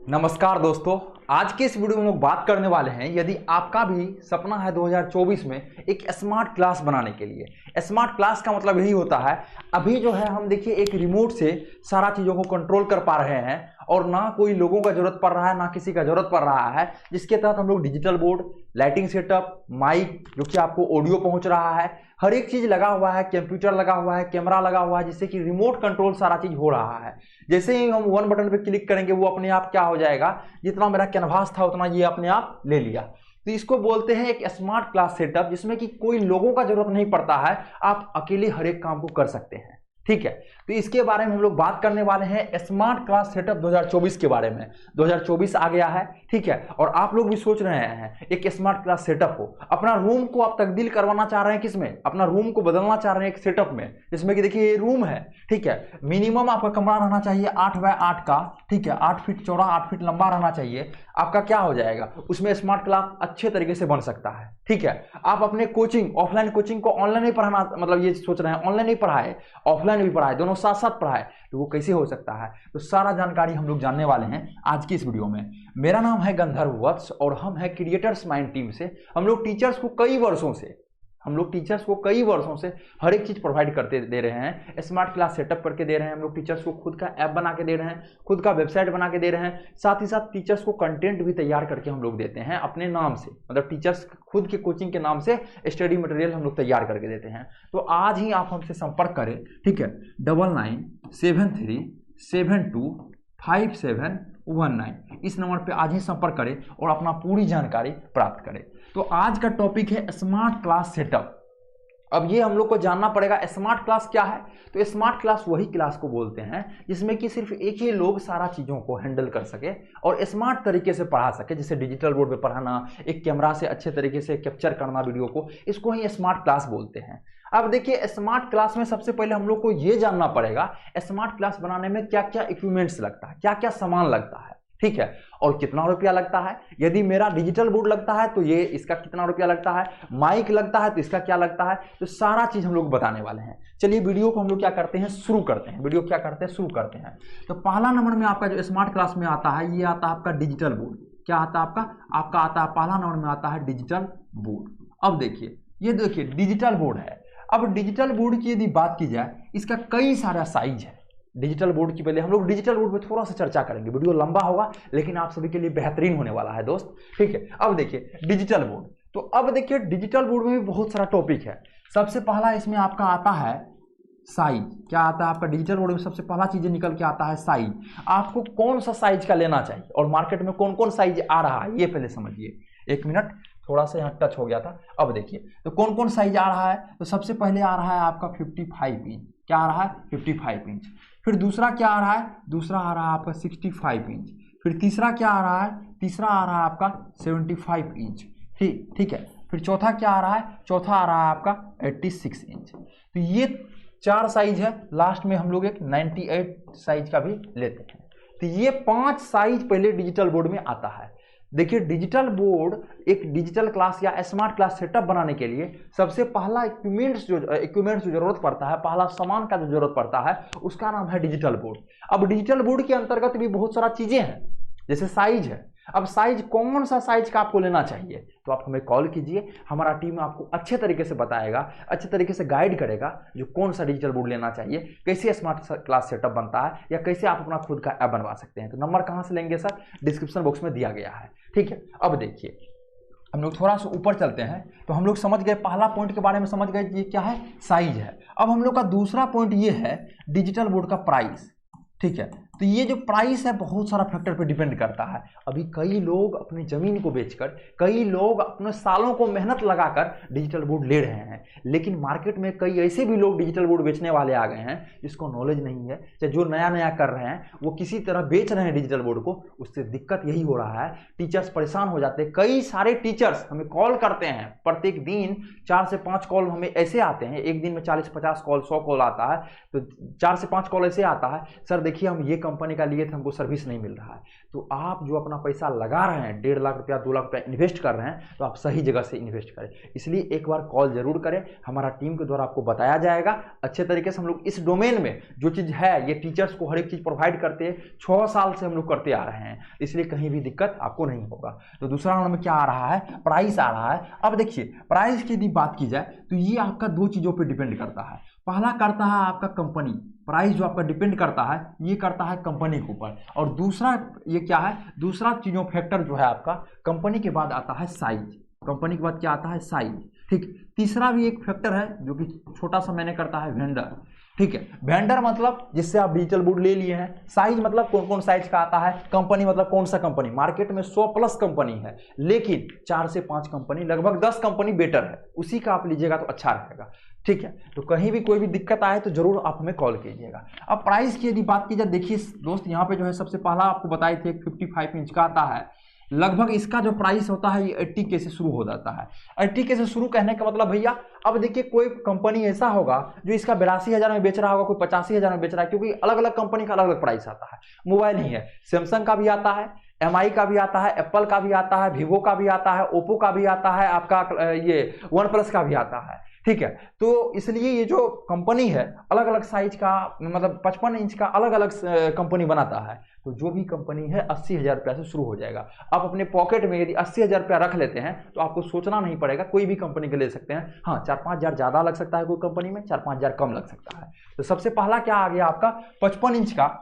नमस्कार दोस्तों, आज के इस वीडियो में हम लोग बात करने वाले हैं यदि आपका भी सपना है 2024 में एक स्मार्ट क्लास बनाने के लिए। स्मार्ट क्लास का मतलब यही होता है, अभी जो है हम देखिए एक रिमोट से सारा चीज़ों को कंट्रोल कर पा रहे हैं और ना कोई लोगों का जरूरत पड़ रहा है ना किसी का जरूरत पड़ रहा है, जिसके तहत हम लोग digital board, lighting setup, mic जो कि आपको ऑडियो पहुंच रहा है, हर एक चीज लगा हुआ है, कंप्यूटर लगा हुआ है, कैमरा लगा हुआ है, जिससे कि रिमोट कंट्रोल सारा चीज हो रहा है। जैसे ही हम वन बटन पे क्लिक करेंगे वो अपने आप क्या हो जाएगा, जितना मेरा कैनवास था उतना ये अपने आप ले लिया। तो इसको बोलते हैं एक स्मार्ट क्लास सेटअप, जिसमें कि कोई लोगों का जरूरत नहीं पड़ता है, आप अकेले हर एक काम को कर सकते हैं। ठीक है, तो इसके बारे में हम लोग बात करने वाले हैं स्मार्ट क्लास सेटअप 2024 के बारे में। 2024 आ गया है, ठीक है, और आप लोग भी सोच रहे हैं एक स्मार्ट क्लास सेटअप हो, अपना रूम को आप तब्दील करवाना चाह रहे हैं, किसमें, अपना रूम को बदलना चाह रहे हैं एक सेटअप में, जिसमें कि देखिए ये रूम है, ठीक है, मिनिमम आपका कमरा रहना चाहिए 8 बाय 8 का, ठीक है, 8 फीट चौड़ा 8 फीट लंबा रहना चाहिए। आपका क्या हो जाएगा, उसमें स्मार्ट क्लास अच्छे तरीके से बन सकता है। ठीक है, आप अपने कोचिंग, ऑफलाइन कोचिंग को ऑनलाइन नहीं पढ़ाना, मतलब ये सोच रहे हैं ऑनलाइन नहीं पढ़ाए, ऑफलाइन भी पढ़ाए, दोनों साथ साथ पढ़ाए, तो वो कैसे हो सकता है, तो सारा जानकारी हम लोग जानने वाले हैं आज की इस वीडियो में। मेरा नाम है गंधर्व वत्स और हम है क्रिएटर्स माइंड टीम से। हम लोग टीचर्स को कई वर्षों से हर एक चीज प्रोवाइड करते दे रहे हैं, स्मार्ट क्लास सेटअप करके दे रहे हैं। हम लोग टीचर्स को खुद का ऐप बना के दे रहे हैं, खुद का वेबसाइट बना के दे रहे हैं, साथ ही साथ टीचर्स को कंटेंट भी तैयार करके हम लोग देते हैं अपने नाम से, मतलब टीचर्स खुद के कोचिंग के नाम से स्टडी मटेरियल हम लोग तैयार करके देते हैं। तो आज ही आप हमसे संपर्क करें, ठीक है, 9973725719 इस नंबर पे आज ही संपर्क करें और अपना पूरी जानकारी प्राप्त करें। तो आज का टॉपिक है स्मार्ट क्लास सेटअप। अब ये हम लोग को जानना पड़ेगा स्मार्ट क्लास क्या है। तो स्मार्ट क्लास वही क्लास को बोलते हैं जिसमें कि सिर्फ एक ही लोग सारा चीज़ों को हैंडल कर सके और स्मार्ट तरीके से पढ़ा सके, जैसे डिजिटल बोर्ड पे पढ़ाना, एक कैमरा से अच्छे तरीके से कैप्चर करना वीडियो को, इसको ही स्मार्ट क्लास बोलते हैं। अब देखिए स्मार्ट क्लास में सबसे पहले हम लोग को ये जानना पड़ेगा स्मार्ट क्लास बनाने में क्या क्या इक्विपमेंट्स लगता है, क्या क्या सामान लगता है, ठीक है, और कितना रुपया लगता है। यदि मेरा डिजिटल बोर्ड लगता है तो ये इसका कितना रुपया लगता है, माइक लगता है तो इसका क्या लगता है, तो सारा चीज हम लोग बताने वाले हैं। चलिए वीडियो को हम लोग क्या करते हैं, शुरू करते हैं। शुरू करते हैं। तो पहला नंबर में आपका जो स्मार्ट क्लास में आता है, ये आता है आपका डिजिटल बोर्ड। क्या आता है आपका आता है पहला नंबर में आता है डिजिटल बोर्ड। अब देखिए, ये देखिए डिजिटल बोर्ड है। अब डिजिटल बोर्ड की यदि बात की जाए, इसका कई सारा साइज है। डिजिटल बोर्ड की पहले हम लोग डिजिटल बोर्ड पे थोड़ा सा चर्चा करेंगे, वीडियो लंबा होगा लेकिन आप सभी के लिए बेहतरीन होने वाला है दोस्त, ठीक है। अब देखिए डिजिटल बोर्ड, तो अब देखिए डिजिटल बोर्ड में भी बहुत सारा टॉपिक है। सबसे पहला इसमें आपका आता है साइज। क्या आता है आपका डिजिटल बोर्ड में, सबसे पहला चीज निकल के आता है साइज। आपको कौन सा साइज का लेना चाहिए और मार्केट में कौन कौन साइज आ रहा है ये पहले समझिए। एक मिनट, थोड़ा सा यहाँ टच हो गया था। अब देखिए तो कौन कौन साइज आ रहा है, तो सबसे पहले आ रहा है आपका 55 इंच। क्या आ रहा है, 55 इंच। फिर दूसरा क्या आ रहा है, दूसरा आ रहा है आपका 65 इंच। फिर तीसरा क्या आ रहा है, तीसरा आ रहा है आपका 75 इंच। ठीक है। फिर चौथा क्या आ रहा है, चौथा आ रहा है आपका 86 इंच। तो ये 4 साइज है। लास्ट में हम लोग एक 98 साइज का भी लेते हैं। तो ये 5 साइज पहले डिजिटल बोर्ड में आता है। देखिए डिजिटल बोर्ड एक डिजिटल क्लास या स्मार्ट क्लास सेटअप बनाने के लिए सबसे पहला इक्विपमेंट्स जो जरूरत पड़ता है, पहला सामान का जो जरूरत पड़ता है, उसका नाम है डिजिटल बोर्ड। अब डिजिटल बोर्ड के अंतर्गत भी बहुत सारा चीजें हैं, जैसे साइज है। अब साइज, कौन सा साइज का आपको लेना चाहिए, तो आप हमें कॉल कीजिए, हमारा टीम आपको अच्छे तरीके से बताएगा, अच्छे तरीके से गाइड करेगा जो कौन सा डिजिटल बोर्ड लेना चाहिए, कैसे स्मार्ट क्लास सेटअप बनता है, या कैसे आप अपना खुद का ऐप बनवा सकते हैं। तो नंबर कहाँ से लेंगे सर, डिस्क्रिप्शन बॉक्स में दिया गया है, ठीक है। अब देखिए हम लोग थोड़ा सा ऊपर चलते हैं। तो हम लोग समझ गए, पहला पॉइंट के बारे में समझ गए, ये क्या है, साइज है। अब हम लोग का दूसरा पॉइंट ये है डिजिटल बोर्ड का प्राइस, ठीक है। तो ये जो प्राइस है बहुत सारा फैक्टर पे डिपेंड करता है। अभी कई लोग अपनी जमीन को बेचकर, कई लोग अपने सालों को मेहनत लगाकर डिजिटल बोर्ड ले रहे हैं, लेकिन मार्केट में कई ऐसे भी लोग डिजिटल बोर्ड बेचने वाले आ गए हैं जिसको नॉलेज नहीं है, चाहे जो नया नया कर रहे हैं वो किसी तरह बेच रहे हैं डिजिटल बोर्ड को। उससे दिक्कत यही हो रहा है, टीचर्स परेशान हो जाते हैं। कई सारे टीचर्स हमें कॉल करते हैं, प्रत्येक दिन 4 से 5 कॉल हमें ऐसे आते हैं, एक दिन में 40-50 कॉल, 100 कॉल आता है, तो 4 से 5 कॉल ऐसे आता है, सर देखिए हम ये कंपनी का लिए थे, हमको सर्विस नहीं मिल रहा है। तो आप जो अपना पैसा लगा रहे हैं, 1.5 लाख रुपया 2 लाख रुपया इन्वेस्ट कर रहे हैं, तो आप सही जगह से इन्वेस्ट करें। इसलिए एक बार कॉल जरूर करें, हमारा टीम के द्वारा आपको बताया जाएगा अच्छे तरीके से। हम लोग इस डोमेन में जो चीज़ है, ये टीचर्स को हर एक चीज़ प्रोवाइड करते हैं, 6 साल से हम लोग करते आ रहे हैं, इसलिए कहीं भी दिक्कत आपको नहीं होगा। तो दूसरा राउंड में क्या आ रहा है, प्राइस आ रहा है। अब देखिए प्राइस की यदि बात की जाए तो ये आपका 2 चीज़ों पर डिपेंड करता है। पहला करता है आपका कंपनी, प्राइस जो आपका डिपेंड करता है ये करता है कंपनी के ऊपर, और दूसरा ये क्या है, दूसरा चीज़ों फैक्टर जो है आपका कंपनी के बाद आता है साइज। कंपनी के बाद क्या आता है, साइज। ठीक, तीसरा भी एक फैक्टर है जो कि छोटा सा मैंने करता है, वेंडर। ठीक है, वेंडर मतलब जिससे आप डिजिटल बोर्ड ले लिए हैं। साइज मतलब कौन कौन साइज का आता है, कंपनी मतलब कौन सा कंपनी। मार्केट में 100+ कंपनी है, लेकिन 4 से 5 कंपनी, लगभग 10 कंपनी बेटर है, उसी का आप लीजिएगा तो अच्छा रहेगा। ठीक है, तो कहीं भी कोई भी दिक्कत आए तो जरूर आप हमें कॉल कीजिएगा। अब प्राइस की यदि बात की जाए, देखिए दोस्त यहाँ पे जो है सबसे पहला आपको बताए थे 55 इंच का आता है। लगभग इसका जो प्राइस होता है ये 80K से शुरू हो जाता है। 80K से शुरू कहने का मतलब भैया, अब देखिए कोई कंपनी ऐसा होगा जो इसका 82,000 में बेच रहा होगा, कोई 85,000 में बेच रहा है, क्योंकि अलग अलग कंपनी का अलग अलग प्राइस आता है। मोबाइल ही है, सैमसंग का भी आता है, MI का भी आता है, एप्पल का भी आता है, वीवो का भी आता है, ओप्पो का भी आता है, आपका ये OnePlus का भी आता है। ठीक है, तो इसलिए ये जो कंपनी है अलग अलग साइज का, मतलब 55 इंच का अलग अलग कंपनी बनाता है। तो जो भी कंपनी है 80,000 रुपया से शुरू हो जाएगा। आप अपने पॉकेट में यदि 80,000 रुपया रख लेते हैं तो आपको सोचना नहीं पड़ेगा, कोई भी कंपनी के ले सकते हैं। हाँ, 4-5 हज़ार ज़्यादा लग सकता है कोई कंपनी में, 4-5 हज़ार कम लग सकता है। तो सबसे पहला क्या आ गया आपका 55 इंच का,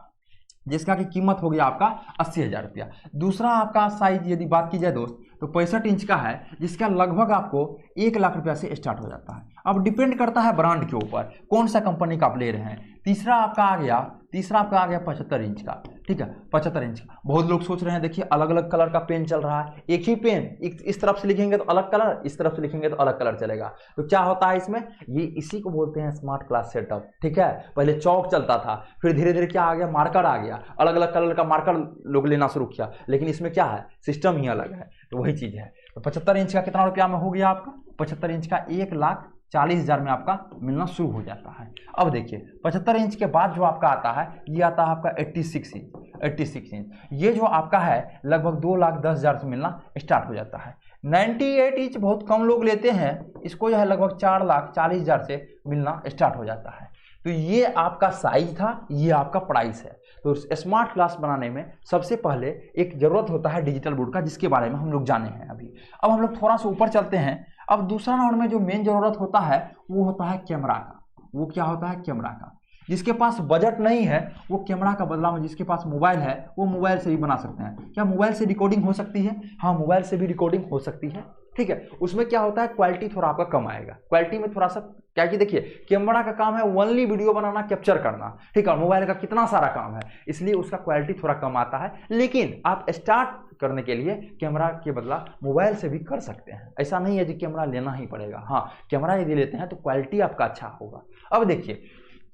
जिसका की कीमत हो गया आपका 80,000 रुपया। दूसरा आपका साइज यदि बात की जाए दोस्त तो 65 इंच का है, जिसका लगभग आपको 1 लाख रुपया से स्टार्ट हो जाता है। अब डिपेंड करता है ब्रांड के ऊपर, कौन सा कंपनी का आप ले रहे हैं। तीसरा आपका आ गया 75 इंच का। ठीक है, 75 इंच का। बहुत लोग सोच रहे हैं, देखिए अलग अलग कलर का पेन चल रहा है, एक ही पेन इस तरफ से लिखेंगे तो अलग कलर, इस तरफ से लिखेंगे तो अलग कलर चलेगा। तो क्या होता है इसमें, ये इसी को बोलते हैं स्मार्ट क्लास सेटअप। ठीक है, पहले चौक चलता था, फिर धीरे धीरे क्या आ गया, मार्कर आ गया, अलग अलग कलर का मार्कर लोग लेना शुरू किया, लेकिन इसमें क्या है, सिस्टम ही अलग है। तो वही चीज़ है। तो 75 इंच का कितना रुपया में हो गया आपका, 75 इंच का 1,40,000 में आपका मिलना शुरू हो जाता है। अब देखिए 75 इंच के बाद जो आपका आता है, ये आता है आपका 86 इंच। ये जो आपका है लगभग 2,10,000 से मिलना स्टार्ट हो जाता है। 98 इंच बहुत कम लोग लेते हैं, इसको जो है लगभग 4,40,000 से मिलना स्टार्ट हो जाता है। तो ये आपका साइज था, ये आपका प्राइस है। तो स्मार्ट क्लास बनाने में सबसे पहले एक जरूरत होता है डिजिटल बोर्ड का, जिसके बारे में हम लोग जाने हैं अभी। अब हम लोग थोड़ा सा ऊपर चलते हैं। अब दूसरा राउंड में जो मेन जरूरत होता है वो होता है कैमरा का। वो क्या होता है, कैमरा का। जिसके पास बजट नहीं है वो कैमरा का बदला में, जिसके पास मोबाइल है वो मोबाइल से भी बना सकते हैं। क्या मोबाइल से रिकॉर्डिंग हो सकती है? हाँ, मोबाइल से भी रिकॉर्डिंग हो सकती है। ठीक है, उसमें क्या होता है, क्वालिटी थोड़ा आपका कम आएगा। क्वालिटी में थोड़ा सा क्या कि देखिए कैमरा का काम है ओनली वीडियो बनाना, कैप्चर करना। ठीक है, मोबाइल का कितना सारा काम है, इसलिए उसका क्वालिटी थोड़ा कम आता है। लेकिन आप स्टार्ट करने के लिए कैमरा के बदला मोबाइल से भी कर सकते हैं। ऐसा नहीं है कि कैमरा लेना ही पड़ेगा। हाँ, कैमरा यदि लेते हैं तो क्वालिटी आपका अच्छा होगा। अब देखिए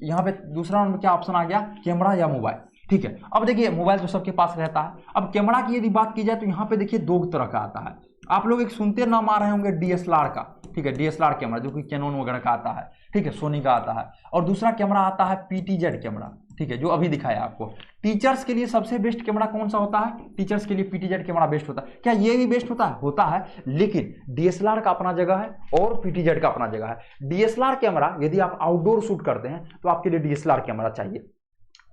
यहाँ पे दूसरा राउंड में क्या ऑप्शन आ गया, कैमरा या मोबाइल। ठीक है, अब देखिए मोबाइल तो सबके पास रहता है। अब कैमरा की यदि बात की जाए तो यहाँ पे देखिए 2 तरह का आता है। आप लोग एक सुनते नाम आ रहे होंगे DSLR का। ठीक है, DSLR कैमरा जो कि कैनन वगैरह का आता है। ठीक है, सोनी का आता है। और दूसरा कैमरा आता है PTZ कैमरा। ठीक है, जो अभी दिखाया आपको। टीचर्स के लिए सबसे बेस्ट कैमरा कौन सा होता है? टीचर्स के लिए PTZ कैमरा बेस्ट होता है। क्या ये भी बेस्ट होता है? होता है, लेकिन DSLR का अपना जगह है और PTZ का अपना जगह है। DSLR कैमरा यदि आप आउटडोर शूट करते हैं तो आपके लिए DSLR कैमरा चाहिए।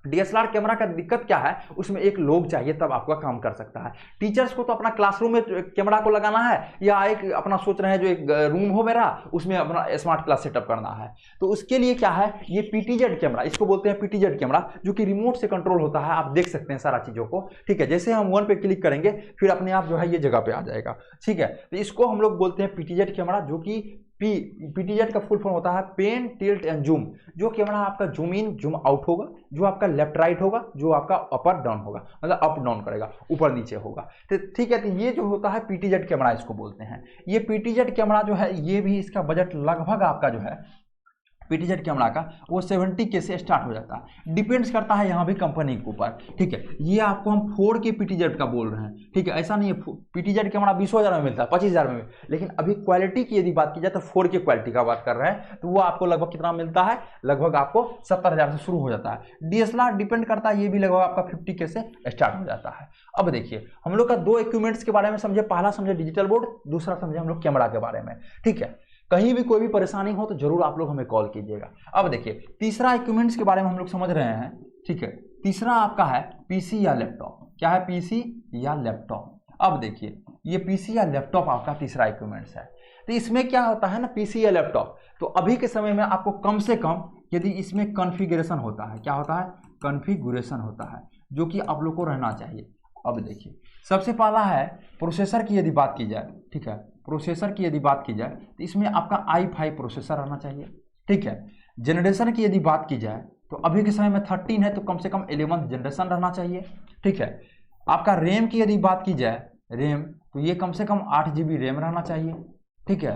DSLR कैमरा का दिक्कत क्या है, उसमें एक लोग चाहिए तब आपका काम कर सकता है। टीचर्स को तो अपना क्लासरूम में कैमरा को लगाना है, या एक अपना सोच रहे हैं जो एक रूम हो मेरा उसमें अपना स्मार्ट क्लास सेटअप करना है, तो उसके लिए क्या है, ये PTZ कैमरा, इसको बोलते हैं PTZ कैमरा, जो कि रिमोट से कंट्रोल होता है। आप देख सकते हैं सारा चीज़ों को। ठीक है, जैसे हम 1 पे क्लिक करेंगे फिर अपने आप जो है ये जगह पे आ जाएगा। ठीक है, तो इसको हम लोग बोलते हैं PTZ कैमरा, जो कि PTZ का फुल फॉर्म होता है पेन टिल्ट एंड जूम। जो कैमरा आपका जूम इन जूम आउट होगा, जो आपका लेफ्ट राइट होगा, जो आपका अपर डाउन होगा, मतलब अप डाउन करेगा, ऊपर नीचे होगा। तो ठीक है, तो ये जो होता है PTZ कैमरा इसको बोलते हैं। ये PTZ कैमरा जो है ये भी, इसका बजट लगभग आपका जो है पीटीजेड कैमरा का वो 70K से स्टार्ट हो जाता है। डिपेंड्स करता है यहाँ भी कंपनी के ऊपर, ठीक है। ये आपको हम 4K पीटीजेड का बोल रहे हैं, ठीक है। ऐसा नहीं है पीटीजेड कैमरा 20,000 में मिलता है, 25,000 में, लेकिन अभी क्वालिटी की यदि बात की जाए तो 4K क्वालिटी का बात कर रहे हैं, तो वो आपको लगभग कितना मिलता है, लगभग आपको 70,000 से शुरू हो जाता है। डीएसएलआर डिपेंड करता है, ये भी लगभग आपका 50K से स्टार्ट हो जाता है। अब देखिए हम लोग का दो इक्विपमेंट्स के बारे में समझे, पहला समझे डिजिटल बोर्ड, दूसरा समझे हम लोग कैमरा के बारे में, ठीक है। कहीं भी कोई भी परेशानी हो तो जरूर आप लोग हमें कॉल कीजिएगा। अब देखिए तीसरा इक्विपमेंट्स के बारे में हम लोग समझ रहे हैं, ठीक है। तीसरा आपका है पीसी या लैपटॉप। क्या है? पीसी या लैपटॉप। अब देखिए ये पीसी या लैपटॉप आपका तीसरा इक्विपमेंट्स है। तो इसमें क्या होता है ना, पीसी या लैपटॉप, तो अभी के समय में आपको कम से कम यदि इसमें कॉन्फ़िगरेशन होता है, क्या होता है? कॉन्फ़िगरेशन होता है, जो कि आप लोग को रहना चाहिए। अब देखिए सबसे पहला है प्रोसेसर की यदि बात की जाए, ठीक है, प्रोसेसर की यदि बात की जाए तो इसमें आपका i5 प्रोसेसर रहना चाहिए, ठीक है। जनरेशन की यदि बात की जाए तो अभी के समय में 13 है, तो कम से कम 11th जनरेशन रहना चाहिए, ठीक है। आपका रैम की यदि बात की जाए, रैम, तो ये कम से कम 8 GB रैम रहना चाहिए, ठीक है।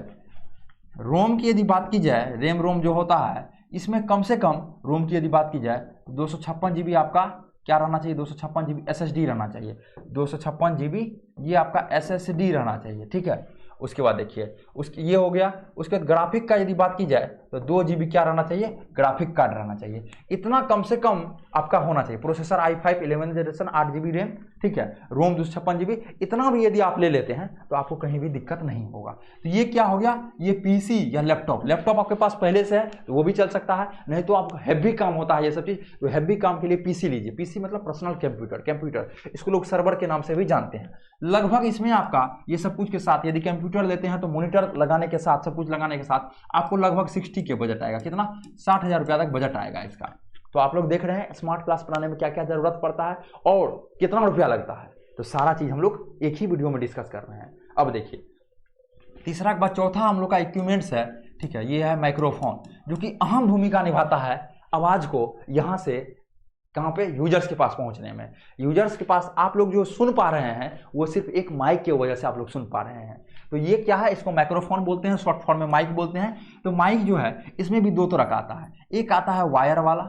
रोम की यदि बात की जाए, रैम रोम जो होता है, इसमें कम से कम रोम की यदि बात की जाए 256 GB आपका क्या रहना चाहिए, 256 GB SSD रहना चाहिए, 256 GB ये आपका SSD रहना चाहिए, ठीक है। उसके बाद देखिए उसकी ये हो गया। उसके बाद ग्राफिक का यदि बात की जाए तो 2 GB क्या रहना चाहिए, ग्राफिक कार्ड रहना चाहिए। इतना कम से कम आपका होना चाहिए। Processor i5 11th generation 8 GB RAM, ठीक है, रोम 256 GB, इतना भी यदि आप ले लेते हैं तो आपको कहीं भी दिक्कत नहीं होगा। तो ये क्या हो गया, ये पीसी या लैपटॉप। लैपटॉप आपके पास पहले से है तो वो भी चल सकता है, नहीं तो आपको हैवी काम होता है ये सब चीज़, तो हैवी काम के लिए पीसी लीजिए। पीसी मतलब पर्सनल कंप्यूटर, इसको लोग सर्वर के नाम से भी जानते हैं। लगभग इसमें आपका ये सब कुछ के साथ यदि कंप्यूटर लेते हैं तो मॉनिटर लगाने के साथ, सब कुछ लगाने के साथ आपको लगभग 60K बजट आएगा। कितना? 60,000 रुपया तक बजट आएगा इसका। तो आप लोग देख रहे हैं स्मार्ट क्लास बनाने में क्या क्या जरूरत पड़ता है और कितना रुपया लगता है, तो सारा चीज हम लोग एक ही वीडियो में डिस्कस कर रहे हैं। अब देखिए तीसरा के बाद चौथा हम लोग का इक्विपमेंट्स है, ठीक है, ये है माइक्रोफोन, जो कि अहम भूमिका निभाता है आवाज को यहाँ से कहाँ पे, यूजर्स के पास पहुंचने में। यूजर्स के पास आप लोग जो सुन पा रहे हैं वो सिर्फ एक माइक की वजह से आप लोग सुन पा रहे हैं। तो ये क्या है, इसको माइक्रोफोन बोलते हैं, शॉर्ट फॉर्म में माइक बोलते हैं। तो माइक जो है इसमें भी दो तरह का आता है, एक आता है वायर वाला,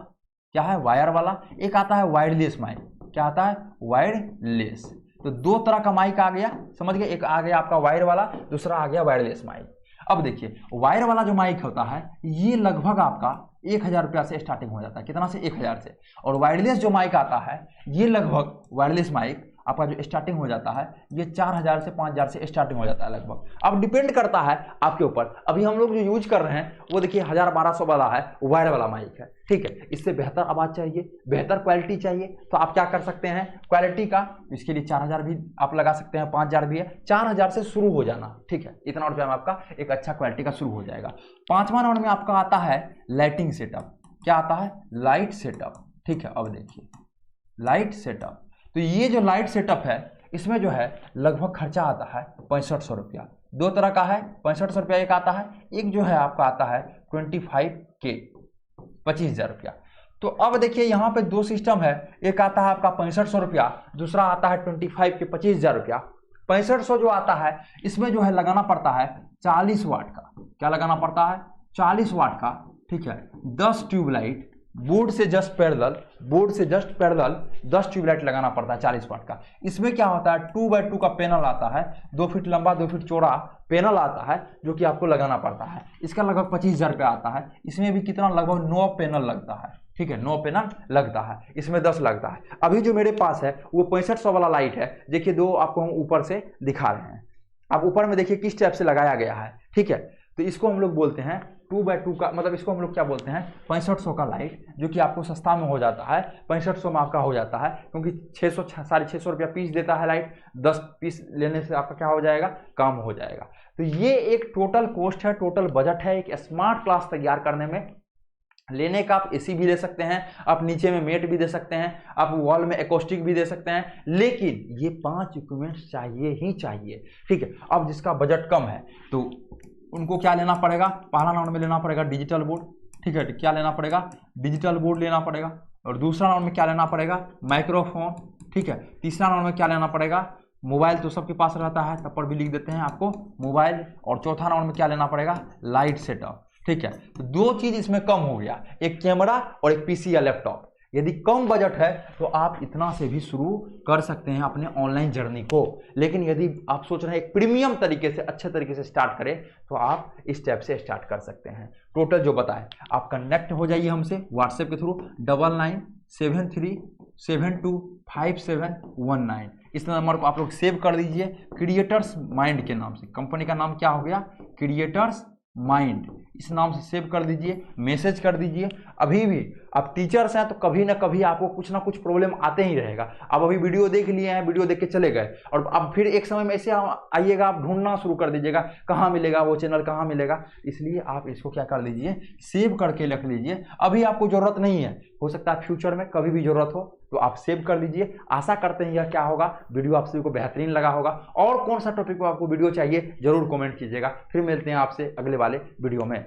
क्या है, वायर वाला, एक आता है वायरलेस माइक, क्या आता है, वायरलेस। तो दो तरह का माइक आ गया, समझ गए, एक आ गया आपका वायर वाला, दूसरा आ गया वायरलेस माइक। अब देखिए वायर वाला जो माइक होता है ये लगभग आपका 1,000 रुपया से स्टार्टिंग हो जाता है, कितना से, 1,000 से। और वायरलेस जो माइक आता है ये लगभग वायरलेस माइक आपका जो स्टार्टिंग हो जाता है ये 4,000 से 5,000 से स्टार्टिंग हो जाता है लगभग। अब डिपेंड करता है आपके ऊपर। अभी हम लोग जो यूज कर रहे हैं वो देखिए 1,000-1,200 वाला है, वायर वाला माइक है, ठीक है। इससे बेहतर आवाज़ चाहिए, बेहतर क्वालिटी चाहिए, तो आप क्या कर सकते हैं, क्वालिटी का इसके लिए 4,000 भी आप लगा सकते हैं, 5,000 भी है, 4,000 से शुरू हो जाना, ठीक है। इतना रुपया में आपका एक अच्छा क्वालिटी का शुरू हो जाएगा। 5वां राउंड में आपका आता है लाइटिंग सेटअप। क्या आता है, लाइट सेटअप, ठीक है। अब देखिए लाइट सेटअप, तो ये जो लाइट सेटअप है इसमें जो है लगभग खर्चा आता है 6500 रुपया। दो तरह का है, 6500 रुपया एक आता है, एक जो है आपका आता है 25K, 25,000 रुपया। तो अब देखिए यहाँ पे दो सिस्टम है, एक आता है आपका 6500 रुपया, दूसरा आता है 25K, 25,000 रुपया। 6500 जो आता है इसमें जो है लगाना पड़ता है 40 वाट का, क्या लगाना पड़ता है, 40 वाट का, ठीक है। 10 ट्यूबलाइट बोर्ड से जस्ट पैरेलल, 10 ट्यूबलाइट लगाना पड़ता है 40 वाट का। इसमें क्या होता है 2x2 का पैनल आता है, 2 फीट लंबा 2 फीट चौड़ा पैनल आता है जो कि आपको लगाना पड़ता है। इसका लगभग 25,000 रुपया आता है। इसमें भी कितना, लगभग 9 पैनल लगता है, ठीक है, 9 पैनल लगता है, इसमें 10 लगता है। अभी जो मेरे पास है वो 6500 वाला लाइट है, देखिए दो आपको हम ऊपर से दिखा रहे हैं। आप ऊपर में देखिए किस टाइप से लगाया गया है, ठीक है। तो इसको हम लोग बोलते हैं 2x2 का, मतलब इसको हम लोग क्या बोलते हैं 6500 का लाइट, जो कि आपको सस्ता में हो जाता है, 6500 में आपका हो जाता है, क्योंकि 600-650 रुपया पीस देता है लाइट। 10 पीस लेने से आपका क्या हो जाएगा, काम हो जाएगा। तो ये एक टोटल कॉस्ट है, टोटल बजट है एक स्मार्ट क्लास तैयार करने में। लेने का आप एसी भी ले सकते हैं, आप नीचे में मेट भी दे सकते हैं, आप वॉल में एकॉस्टिक भी दे सकते हैं, लेकिन ये 5 इक्विपमेंट्स चाहिए ही चाहिए, ठीक है। अब जिसका बजट कम है तो उनको क्या लेना पड़ेगा, पहला राउंड में लेना पड़ेगा डिजिटल बोर्ड, ठीक है, क्या लेना पड़ेगा, डिजिटल बोर्ड लेना पड़ेगा। और दूसरा राउंड में क्या लेना पड़ेगा, माइक्रोफोन, ठीक है। तीसरा राउंड में क्या लेना पड़ेगा, मोबाइल तो सबके पास रहता है, तब पर भी लिख देते हैं आपको मोबाइल। और चौथा राउंड में क्या लेना पड़ेगा, लाइट सेटअप, ठीक है। तो दो चीज इसमें कम हो गया, एक कैमरा और एक पीसी या लैपटॉप। यदि कम बजट है तो आप इतना से भी शुरू कर सकते हैं अपने ऑनलाइन जर्नी को। लेकिन यदि आप सोच रहे हैं एक प्रीमियम तरीके से, अच्छे तरीके से स्टार्ट करें, तो आप इस टाइप से स्टार्ट कर सकते हैं। टोटल जो बताएं, आप कनेक्ट हो जाइए हमसे व्हाट्सएप के थ्रू 9973725719। इस नंबर को आप लोग सेव कर दीजिए, क्रिएटर्स माइंड के नाम से। कंपनी का नाम क्या हो गया? Creators mind. इस नाम से सेव कर दीजिए, मैसेज कर दीजिए। अभी भी आप टीचर्स हैं तो कभी ना कभी आपको कुछ ना कुछ प्रॉब्लम आते ही रहेगा। आप अभी वीडियो देख लिए हैं, वीडियो देख के चले गए, और अब फिर एक समय में ऐसे आइएगा, आप ढूंढना शुरू कर दीजिएगा कहाँ मिलेगा वो चैनल, कहाँ मिलेगा। इसलिए आप इसको क्या कर लीजिए, सेव करके रख लीजिए। अभी आपको जरूरत नहीं है, हो सकता है फ्यूचर में कभी भी जरूरत हो, तो आप सेव कर लीजिए। आशा करते हैं यह क्या होगा, वीडियो आप सभी को बेहतरीन लगा होगा। और कौन सा टॉपिक पर आपको वीडियो चाहिए जरूर कमेंट कीजिएगा। फिर मिलते हैं आपसे अगले वाले वीडियो में।